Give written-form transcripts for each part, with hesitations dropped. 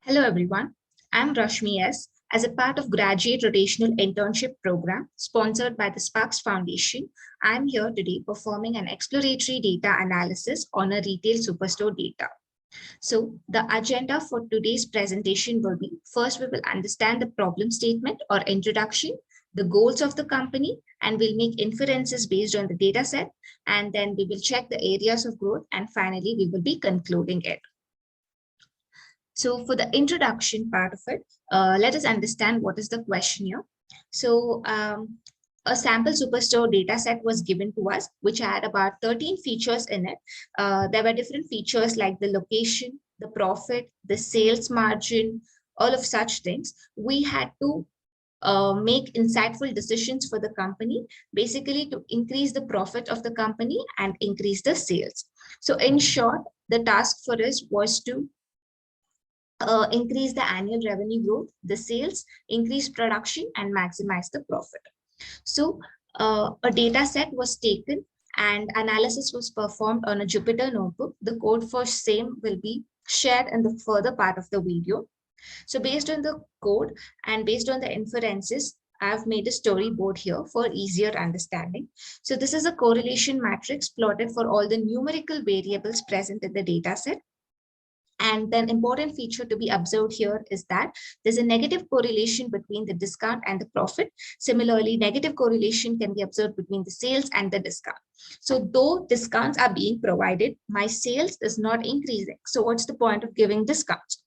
Hello everyone, I'm Rashmi S. As a part of Graduate Rotational Internship Program sponsored by the Sparks Foundation, I'm here today performing an exploratory data analysis on a retail superstore data. So the agenda for today's presentation will be, first we will understand the problem statement or introduction, the goals of the company, and we'll make inferences based on the data set, and then we will check the areas of growth, and finally we will be concluding it. So for the introduction part of it, let us understand what is the question here. So a sample superstore data set was given to us, which had about 13 features in it. There were different features like the location, the profit, the sales margin, all of such things. We had to make insightful decisions for the company, basically to increase the profit of the company and increase the sales. So in short, the task for us was to increase the annual revenue growth, the sales, increase production, and maximize the profit. So a data set was taken and analysis was performed on a Jupyter notebook. The code for same will be shared in the further part of the video. So based on the code and based on the inferences, I've made a storyboard here for easier understanding. So this is a correlation matrix plotted for all the numerical variables present in the data set. And then important feature to be observed here is that there's a negative correlation between the discount and the profit. Similarly, negative correlation can be observed between the sales and the discount. So though discounts are being provided, my sales is not increasing. So what's the point of giving discounts?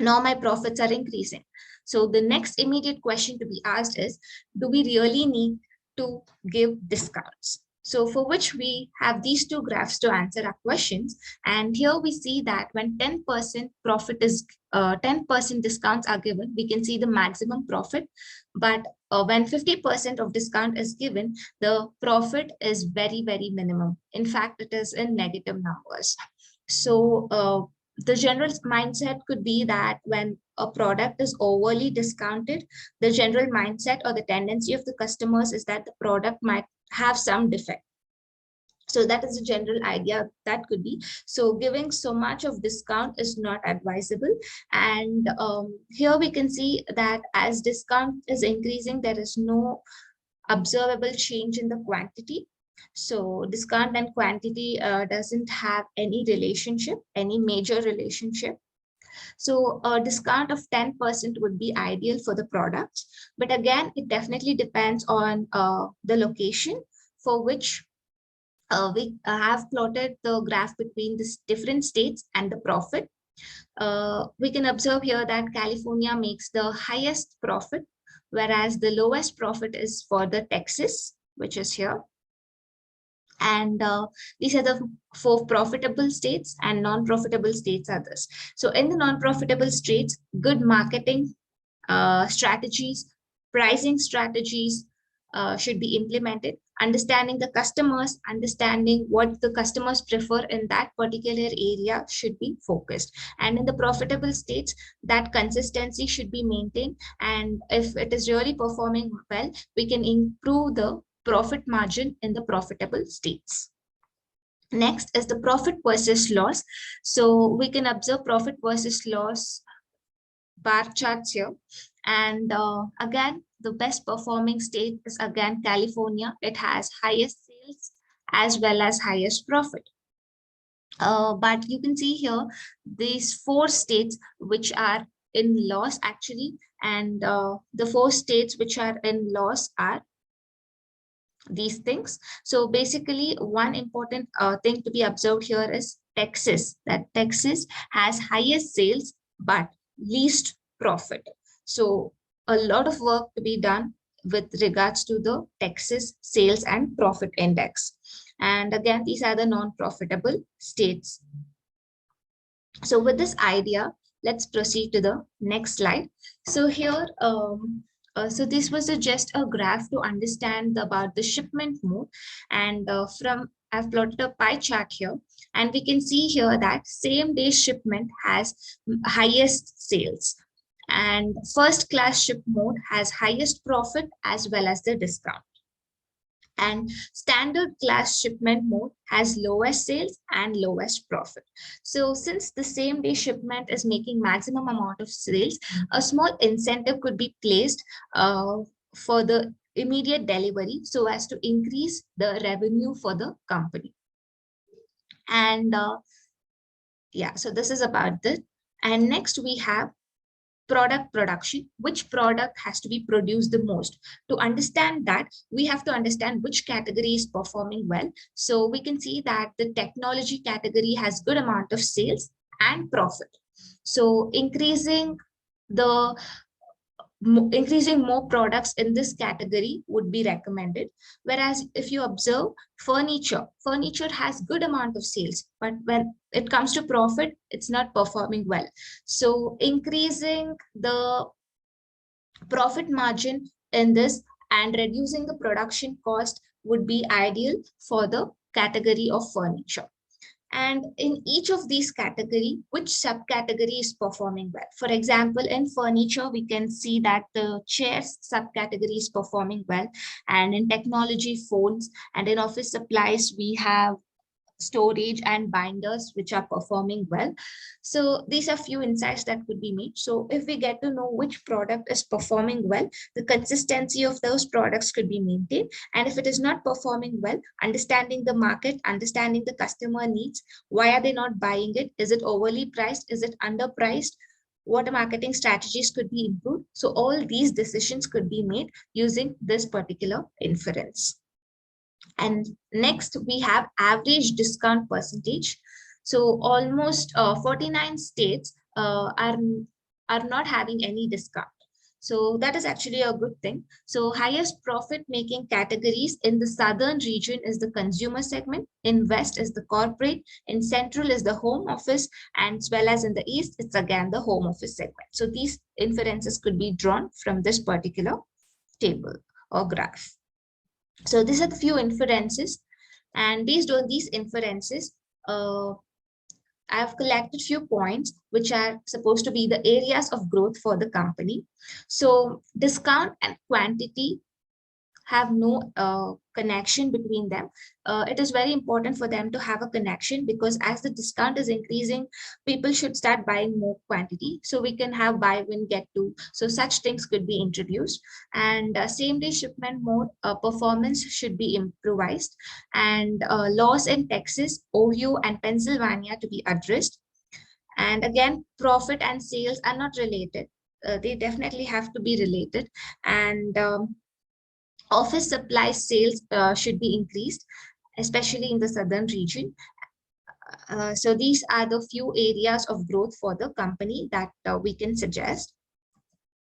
Now my profits are increasing. So the next immediate question to be asked is, do we really need to give discounts? So for which we have these two graphs to answer our questions. And here we see that when 10% profit is 10% discounts are given, we can see the maximum profit. But when 50% of discount is given, the profit is very, very minimum. In fact, it is in negative numbers. So the general mindset could be that when a product is overly discounted, the general mindset or the tendency of the customers is that the product might have some defect. So that is a general idea that could be. So giving so much of discount is not advisable. And here we can see that as discount is increasing, there is no observable change in the quantity. So discount and quantity doesn't have any relationship, any major relationship. So a discount of 10% would be ideal for the products. But again, it definitely depends on the location for which we have plotted the graph between the different states and the profit. We can observe here that California makes the highest profit, whereas the lowest profit is for the Texas, which is here. And these are the 4 profitable states, and non-profitable states are this. So in the non-profitable states, good marketing strategies, pricing strategies should be implemented. Understanding the customers, understanding what the customers prefer in that particular area should be focused. And in the profitable states, that consistency should be maintained. And if it is really performing well, we can improve the profit margin in the profitable states. Next is the profit versus loss. So we can observe profit versus loss bar charts here. And again, the best performing state is again California. It has highest sales as well as highest profit. But you can see here these 4 states which are in loss actually, and the 4 states which are in loss are these things. So basically one important thing to be observed here is Texas, that Texas has highest sales but least profit. So a lot of work to be done with regards to the Texas sales and profit index. And again, these are the non-profitable states. So with this idea, let's proceed to the next slide. So here, so this was just a graph to understand about the shipment mode. And I've plotted a pie chart here, and we can see here that same day shipment has highest sales, and first class ship mode has highest profit as well as the discount. And standard class shipment mode has lowest sales and lowest profit. So since the same day shipment is making maximum amount of sales, a small incentive could be placed for the immediate delivery so as to increase the revenue for the company. And yeah, so this is about this. And next we have product production. Which product has to be produced the most? To understand that, we have to understand which category is performing well. So we can see that the technology category has good amount of sales and profit. So increasing more products in this category would be recommended. Whereas if you observe furniture has good amount of sales, but when it comes to profit, it's not performing well. So increasing the profit margin in this and reducing the production cost would be ideal for the category of furniture. And in each of these category, which subcategory is performing well? For example, in furniture, we can see that the chairs subcategory is performing well. And in technology, phones, and in office supplies, we have storage and binders which are performing well. So these are few insights that could be made. So if we get to know which product is performing well, the consistency of those products could be maintained. And if it is not performing well, understanding the market, understanding the customer needs, why are they not buying it? Is it overly priced? Is it underpriced? What marketing strategies could be improved? So all these decisions could be made using this particular inference. And next we have average discount percentage. So almost 49 states are not having any discount. So that is actually a good thing. So highest profit making categories in the southern region is the consumer segment, in west is the corporate, in central is the home office, and as well as in the east, it's again the home office segment. So these inferences could be drawn from this particular table or graph. So these are the few inferences, and based on these inferences, I have collected few points which are supposed to be the areas of growth for the company. So discount and quantity have no connection between them. It is very important for them to have a connection, because as the discount is increasing, people should start buying more quantity. So we can have buy one get two. So such things could be introduced. And same day shipment mode performance should be improvised. And laws in Texas, Ohio, and Pennsylvania to be addressed. And again, profit and sales are not related. They definitely have to be related. And office supply sales should be increased, especially in the southern region. So these are the few areas of growth for the company that we can suggest.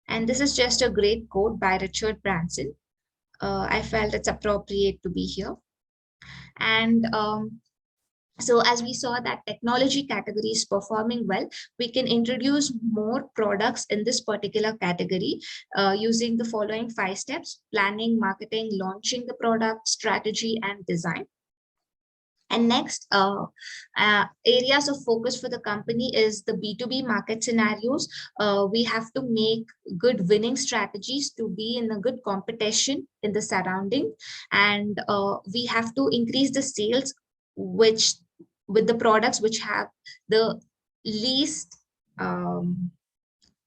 And this is just a great quote by Richard Branson. I felt it's appropriate to be here. And so as we saw that technology category is performing well, we can introduce more products in this particular category using the following 5 steps: planning, marketing, launching the product, strategy, and design. And next, areas of focus for the company is the B2B market scenarios. We have to make good winning strategies to be in a good competition in the surrounding. And we have to increase the sales with the products which have the least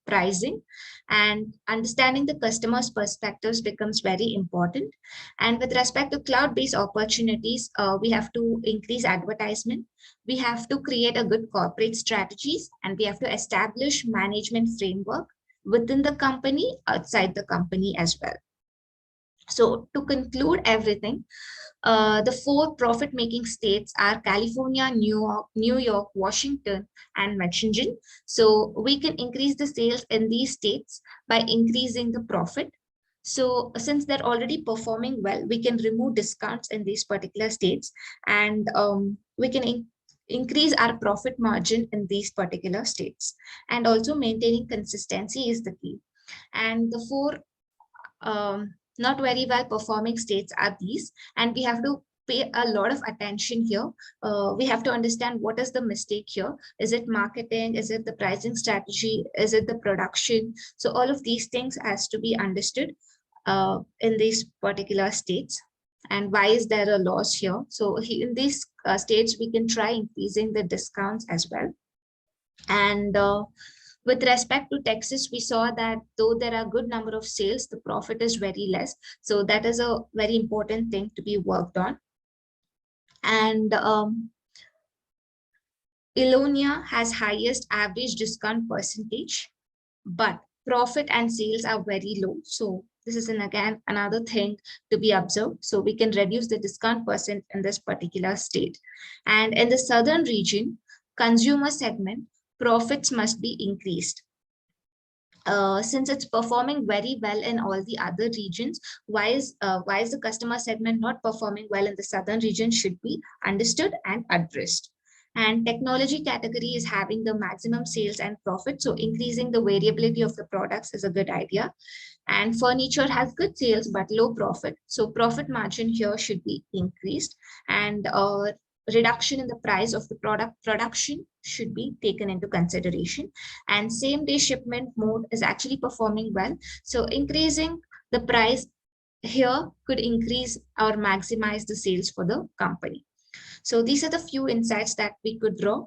pricing. And understanding the customer's perspectives becomes very important. And with respect to cloud-based opportunities, we have to increase advertisement. We have to create a good corporate strategies, and we have to establish management framework within the company, outside the company as well. So to conclude everything, the 4 profit-making states are California, New York, Washington, and Michigan. So we can increase the sales in these states by increasing the profit. So since they're already performing well, we can remove discounts in these particular states, and we can increase our profit margin in these particular states. And also maintaining consistency is the key. And the 4 not very well performing states are these, and we have to pay a lot of attention here. We have to understand what is the mistake here. Is it marketing? Is it the pricing strategy? Is it the production? So all of these things has to be understood in these particular states. And why is there a loss here? So in these states, we can try increasing the discounts as well. And with respect to Texas, we saw that though there are good number of sales, the profit is very less. So that is a very important thing to be worked on. And Illinois has highest average discount percentage, but profit and sales are very low. So this is again another thing to be observed. So we can reduce the discount percent in this particular state. And in the southern region, consumer segment, profits must be increased. Since it's performing very well in all the other regions, why is the customer segment not performing well in the southern region should be understood and addressed. And technology category is having the maximum sales and profit, so increasing the variability of the products is a good idea. And furniture has good sales but low profit, so profit margin here should be increased. And reduction in the price of the production should be taken into consideration. And same day shipment mode is actually performing well, so increasing the price here could increase or maximize the sales for the company. So these are the few insights that we could draw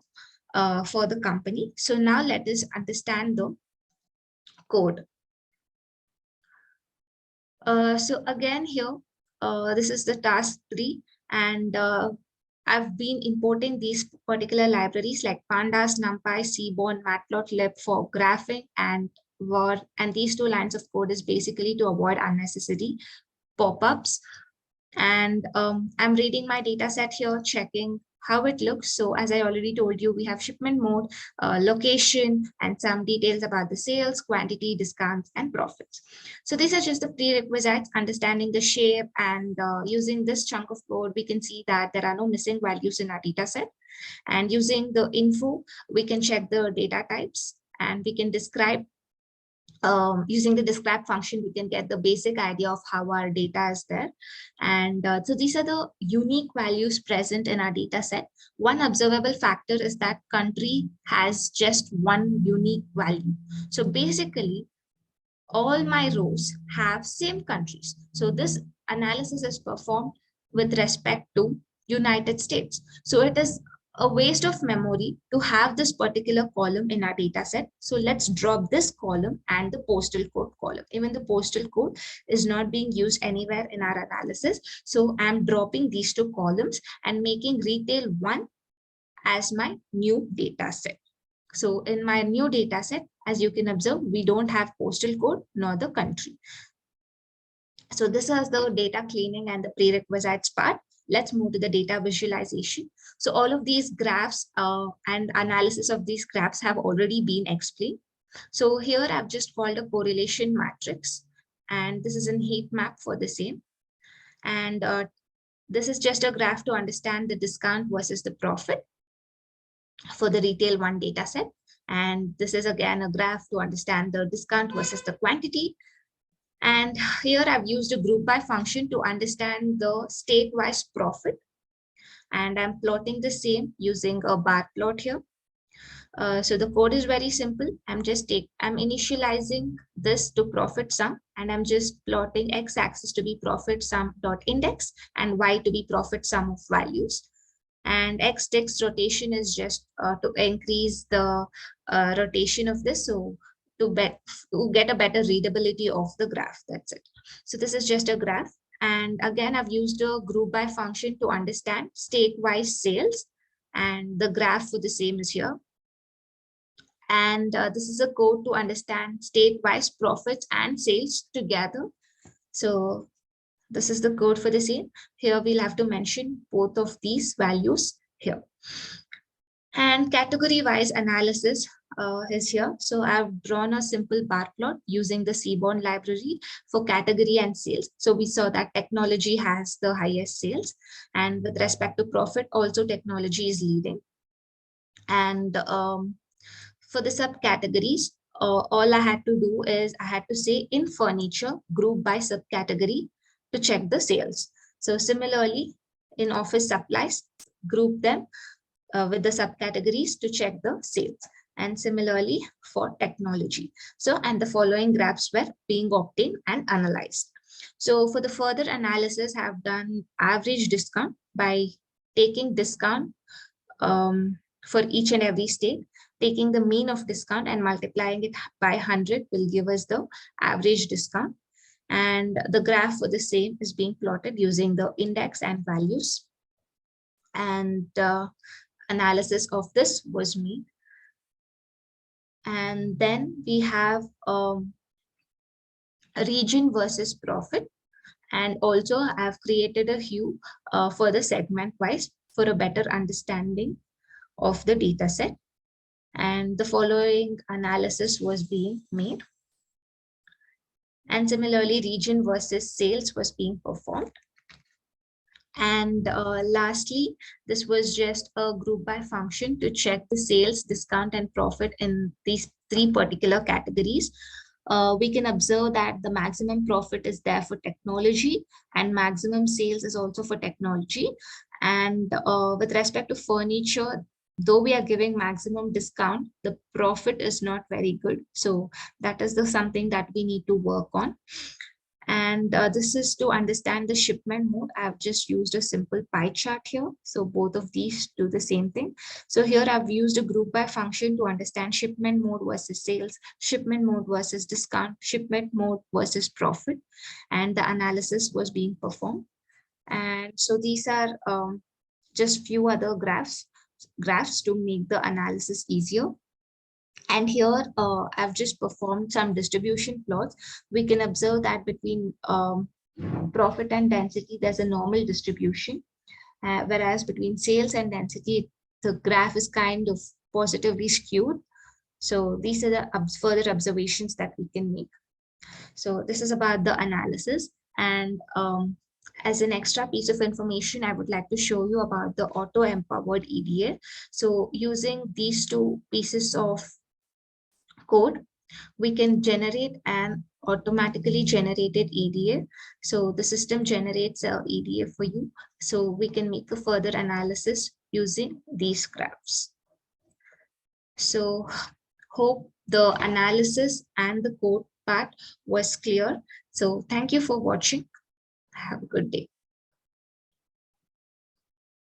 for the company. So now let us understand the code. So again here, this is the task 3, and I've been importing these particular libraries like Pandas, NumPy, Seaborn, Matplotlib for graphing and Word. And these 2 lines of code is basically to avoid unnecessary pop-ups. And I'm reading my data set here, checking how it looks. So as I already told you, we have shipment mode, location, and some details about the sales, quantity, discounts, and profits. So these are just the prerequisites, understanding the shape, and using this chunk of code, we can see that there are no missing values in our data set. And using the info, we can check the data types, and we can describe using the describe function, we can get the basic idea of how our data is there. And so these are the unique values present in our data set. One observable factor is that country has just one unique value. So basically, all my rows have same countries. So this analysis is performed with respect to United States. So it is a waste of memory to have this particular column in our data set. So let's drop this column and the postal code column. Even the postal code is not being used anywhere in our analysis. So I'm dropping these 2 columns and making retail 1 as my new data set. So in my new data set, as you can observe, we don't have postal code nor the country. So this is the data cleaning and the prerequisites part. Let's move to the data visualization. So all of these graphs and analysis of these graphs have already been explained. So here I've just called a correlation matrix, and this is a heat map for the same. And this is just a graph to understand the discount versus the profit for the retail 1 data set. And this is again a graph to understand the discount versus the quantity. And here I've used a group by function to understand the state-wise profit. And I'm plotting the same using a bar plot here. So the code is very simple. I'm initializing this to profit sum, and I'm just plotting x-axis to be profit sum dot index and y to be profit sum of values. And x text rotation is just to increase the rotation of this. So to get a better readability of the graph, that's it. So this is just a graph. And again, I've used a group by function to understand state-wise sales, and the graph for the same is here. And this is a code to understand state-wise profits and sales together. So this is the code for the same. Here we'll have to mention both of these values here. And category-wise analysis is here. So I've drawn a simple bar plot using the Seaborn library for category and sales. So we saw that technology has the highest sales, and with respect to profit, also technology is leading. And for the subcategories, all I had to do is I had to say in furniture, group by subcategory to check the sales. So similarly, in office supplies, group them with the subcategories to check the sales. And similarly for technology. So, and the following graphs were being obtained and analyzed. So for the further analysis, I have done average discount by taking discount for each and every state. Taking the mean of discount and multiplying it by 100 will give us the average discount. And the graph for the same is being plotted using the index and values. And analysis of this was made. And then we have region versus profit. And also I've created a hue for the segment wise for a better understanding of the data set. And the following analysis was being made. And similarly, region versus sales was being performed. And lastly, this was just a group by function to check the sales, discount, and profit in these three particular categories. We can observe that the maximum profit is there for technology and maximum sales is also for technology. And with respect to furniture, though we are giving maximum discount, the profit is not very good. So that is the something that we need to work on. And this is to understand the shipment mode. I've just used a simple pie chart here. So both of these do the same thing. So here I've used a group by function to understand shipment mode versus sales, shipment mode versus discount, shipment mode versus profit. And the analysis was being performed. And so these are just few other graphs to make the analysis easier. And here I've just performed some distribution plots. We can observe that between profit and density, there's a normal distribution, whereas between sales and density, the graph is kind of positively skewed. So these are the further observations that we can make. So this is about the analysis. And as an extra piece of information, I would like to show you about the auto-empowered EDA. So using these two pieces of code, we can generate an automatically generated EDA. So the system generates a EDA for you. So we can make a further analysis using these graphs. So hope the analysis and the code part was clear. So thank you for watching. Have a good day.